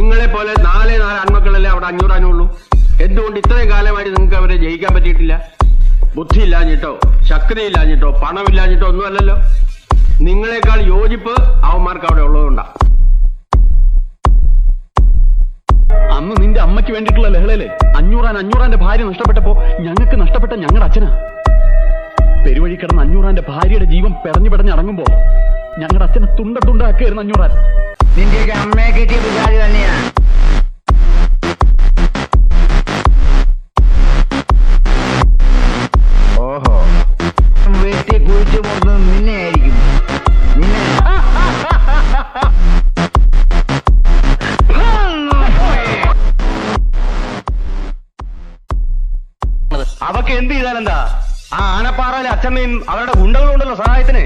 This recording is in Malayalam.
നിങ്ങളെ പോലെ നാല് ആൺമക്കളല്ലേ അവിടെ 500 ആനുള്ളൂ. എന്തുകൊണ്ട് ഇത്രയും കാലമായിട്ട് നിങ്ങൾക്ക് അവരെ ജയിക്കാൻ പറ്റിയിട്ടില്ല? ബുദ്ധി ഇല്ലാഞ്ഞിട്ടോ ശക്തി ഇല്ലാഞ്ഞിട്ടോ പണമില്ലാഞ്ഞിട്ടോ ഒന്നുമല്ലല്ലോ. നിങ്ങളെക്കാൾ യോജിപ്പ് അവന്മാർക്ക് അവിടെ ഉള്ളതുകൊണ്ടാ. അന്ന് നിന്റെ അമ്മയ്ക്ക് വേണ്ടിയിട്ടുള്ള ലഹളയിലെ അഞ്ഞൂറാന്റെ ഭാര്യ നഷ്ടപ്പെട്ടപ്പോ ഞങ്ങൾക്ക് നഷ്ടപ്പെട്ട ഞങ്ങളുടെ അച്ഛനാ. പെരുവഴി കിടന്ന് അഞ്ഞൂറാന്റെ ഭാര്യയുടെ ജീവൻ പെടഞ്ഞടങ്ങുമ്പോ ഞങ്ങളുടെ അച്ഛനെ തുണ്ടാക്കിയായിരുന്നു അഞ്ഞൂറാൻ. നിന്റെയൊക്കെ അമ്മയെ കിട്ടിയ പിതാവ് തന്നെയാ. ഓഹോ, വെട്ടി കുഴിച്ചു പോകുന്നത് നിന്നെ ആയിരിക്കും. നിന്നെ അവക്ക് എന്ത് ചെയ്താലെന്താ? ആ ആനപ്പാറയിലെ അച്ഛമ്മയും അവരുടെ ഗുണ്ടകളുണ്ടല്ലോ സഹായത്തിന്.